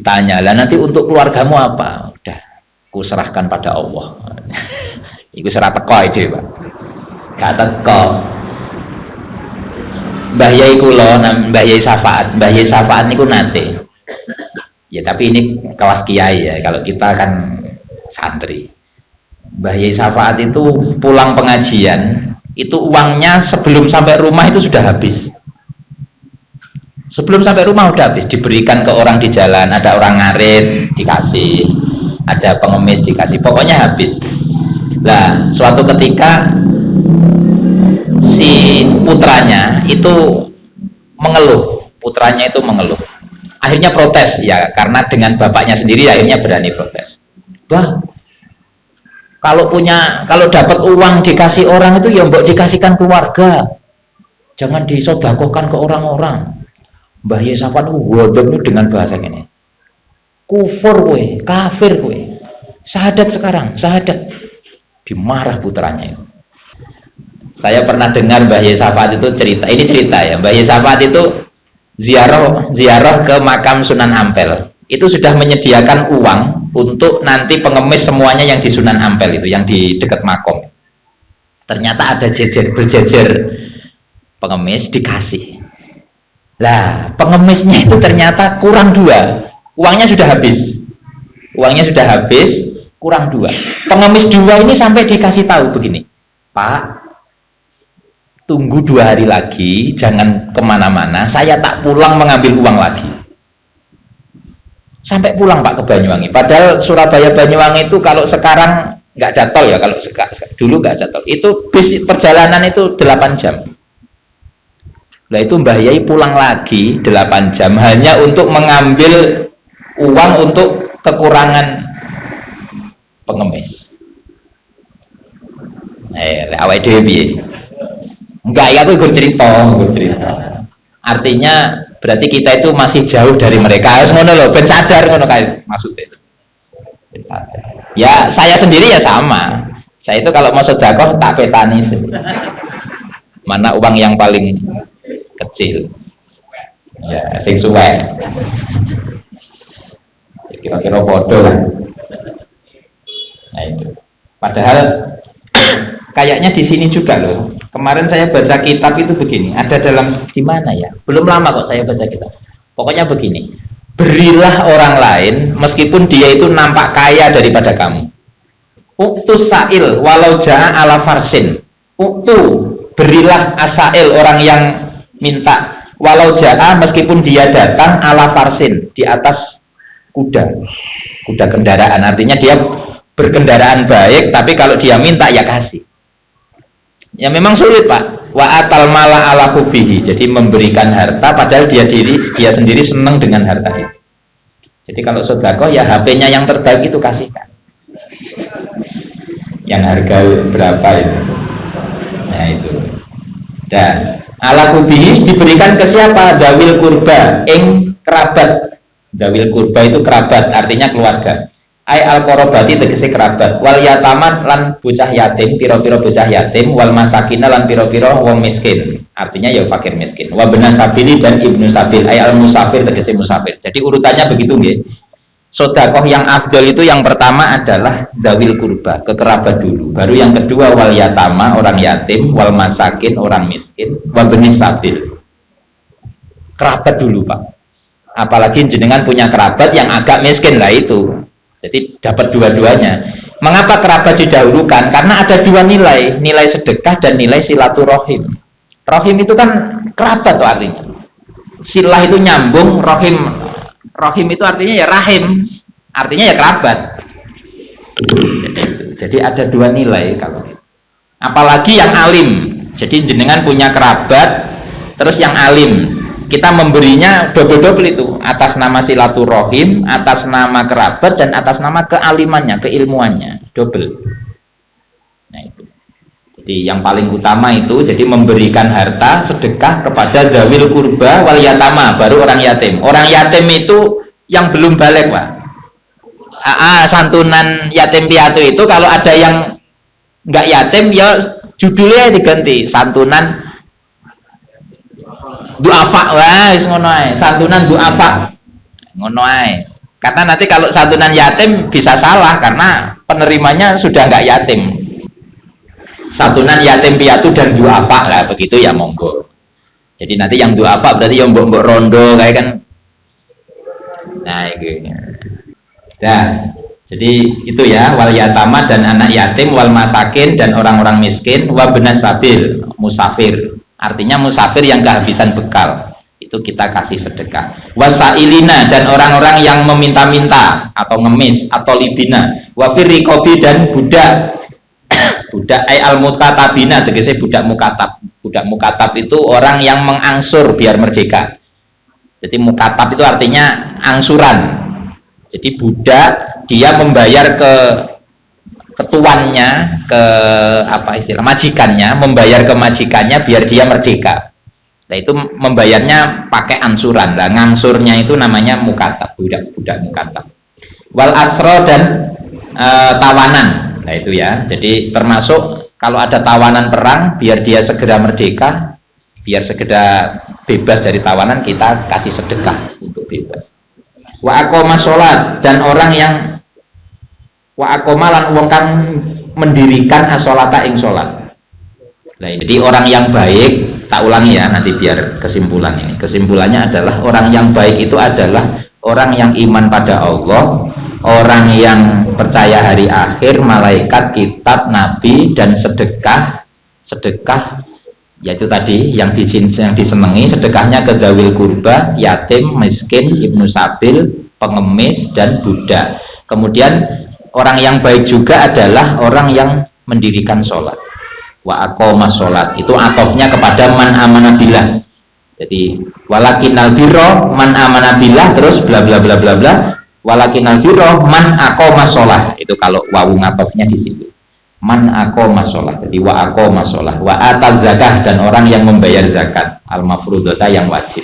Ditanya, lah nanti untuk keluargamu apa? Udah, ku serahkan pada Allah. Iku serah teko ide, Pak. Gak teko. Mbah Yai kula, Mbah Yai Syafaat, Mbah Yai Syafaat niku nate. Ya tapi ini kelas kiai ya, kalau kita kan santri. Mbah Yai Syafaat itu pulang pengajian, itu uangnya sebelum sampai rumah itu sudah habis. Sebelum sampai rumah udah habis, diberikan ke orang di jalan, ada orang ngarit dikasih, ada pengemis dikasih, pokoknya habis. Nah, suatu ketika si putranya itu mengeluh, akhirnya protes ya, karena dengan bapaknya sendiri akhirnya berani protes. Bah, kalau dapat uang dikasih orang itu ya mbok dikasihkan keluarga, jangan disodakohkan ke orang-orang. Mbah Yai Syafaat wadon dengan bahasa ini, kufur kowe, kafir kowe, syahadat sekarang, syahadat. Dimarah putranya. Saya pernah dengar Mbah Yai Syafaat itu cerita, ini cerita ya, Mbah Yai Syafaat itu ziarah ke makam Sunan Ampel, itu sudah menyediakan uang untuk nanti pengemis semuanya yang di Sunan Ampel itu, yang di dekat makom. Ternyata ada berjejer pengemis dikasih. Lah, pengemisnya itu ternyata kurang 2. Uangnya sudah habis. Kurang 2. Pengemis 2 ini sampai dikasih tahu begini, Pak, tunggu 2 hari lagi, jangan kemana-mana, saya tak pulang mengambil uang lagi. Sampai pulang Pak ke Banyuwangi. Padahal Surabaya Banyuwangi itu kalau sekarang nggak ada tol ya, kalau dulu nggak ada tol. Itu bis perjalanan itu 8 jam. Nah itu Mbah Yai pulang lagi 8 jam hanya untuk mengambil uang untuk kekurangan pengemis. Awake dhewe piye? Enggak, ya aku ikut cerita. Artinya berarti kita itu masih jauh dari mereka. Harus ngono lho, ben sadar ngono kae maksudnya. Ben sadar. Ya saya sendiri ya sama. Saya itu kalau mau sedekah tak petani sih. Mana uang yang paling kecil, ya sing suwek, kira-kira bodoh lah. Nah itu, padahal kayaknya di sini juga loh. Kemarin saya baca kitab itu begini, ada dalam di mana ya? Belum lama kok saya baca kitab. Pokoknya begini, berilah orang lain meskipun dia itu nampak kaya daripada kamu. Uktus sa'il walau ja'a ala farsin. Berilah asail, orang yang minta, walau ja'a meskipun dia datang ala farsin, di atas kuda kendaraan, artinya dia berkendaraan baik, tapi kalau dia minta ya kasih. Ya memang sulit Pak. Wa atal mala ala hubihi, jadi memberikan harta padahal dia sendiri senang dengan harta itu. Jadi kalau sedekah ya HP-nya yang terbaik itu kasihkan, yang harga berapa itu. Nah itu. Dan ala kubihi diberikan ke siapa? Dawil kurba, kerabat. Dawil kurba itu kerabat, artinya keluarga. Ai al korobati tegese kerabat. Wal yatamat lan bocah yatim, piro-piro bocah yatim. Wal masakina lan piro-piro wong miskin, artinya ya fakir miskin. Wa benas sabili dan ibnu sabil. Ai al musafir tegese musafir. Jadi urutannya begitu nggih. Sedekah yang afdol itu yang pertama adalah dawil kurba, ke kerabat dulu. Baru yang kedua wal yatama, orang yatim, wal masakin, orang miskin, wa benis sabil. Kerabat dulu Pak. Apalagi jenengan punya kerabat yang agak miskin lah itu. Jadi dapat dua-duanya. Mengapa kerabat didahulukan? Karena ada 2 nilai, nilai sedekah dan nilai silaturahim. Rahim itu kan kerabat tuh artinya. Silah itu nyambung, rahim itu artinya ya rahim, artinya ya kerabat. Jadi ada 2 nilai kalau. Apalagi yang alim. Jadi jenengan punya kerabat, terus yang alim. Kita memberinya double-double itu, atas nama silaturahim, atas nama kerabat, dan atas nama kealimannya, keilmuannya, double. Nah itu. Jadi yang paling utama itu, jadi memberikan harta sedekah kepada dzawil kurba wal yatama, baru orang yatim. Orang yatim itu yang belum balik Pak. Santunan yatim piatu itu kalau ada yang nggak yatim ya judulnya diganti santunan duafa, wah ngono ae, santunan duafa ngono ae. Karena nanti kalau santunan yatim bisa salah karena penerimanya sudah nggak yatim. Santunan yatim piatu dan duafa lah begitu ya monggo. Jadi nanti yang duafa berarti yang mbok rondo kayak kan. Nah itu. Nah, jadi itu ya wal yatama dan anak yatim wal masakin dan orang-orang miskin wa benas sabil musafir. Artinya musafir yang kehabisan bekal. Itu kita kasih sedekah. Wasailina dan orang-orang yang meminta-minta atau ngemis atau libina. Wa firriqobi dan budak. Budak al mukatabina tegese budak mukatab. Budak mukatab itu orang yang mengangsur biar merdeka. Jadi mukatab itu artinya angsuran. Jadi budak dia membayar ke ketuannya, ke apa istilah majikannya, membayar ke majikannya biar dia merdeka. Nah itu membayarnya pakai angsuran. Nah ngangsurnya itu namanya mukatab, budak mukatab. Wal asro dan tawanan. Nah itu ya. Jadi termasuk kalau ada tawanan perang, biar dia segera merdeka, biar segera bebas dari tawanan, kita kasih sedekah untuk bebas. Wa aqoma sholat dan orang yang wa aqoma lan wong kang mendirikan as-sholata ing sholat. Nah, jadi orang yang baik, tak ulangi ya nanti biar kesimpulan ini. Kesimpulannya adalah orang yang baik itu adalah orang yang iman pada Allah, orang yang percaya hari akhir, malaikat, kitab, nabi, dan sedekah yaitu tadi yang disenangi sedekahnya ke dzawil kurba, yatim, miskin, ibnu sabil, pengemis, dan budak. Kemudian orang yang baik juga adalah orang yang mendirikan sholat. Wa aqomas sholat itu atofnya kepada man amana billah. Jadi walakinal birro man amana billah terus bla bla bla bla bla. Walakinal birro man aqomas sholat itu kalau wawu ngatofnya di situ. Man aqomas sholat. Jadi wa aqomas sholat. Wa ataz zakah dan orang yang membayar zakat al mafrudota yang wajib.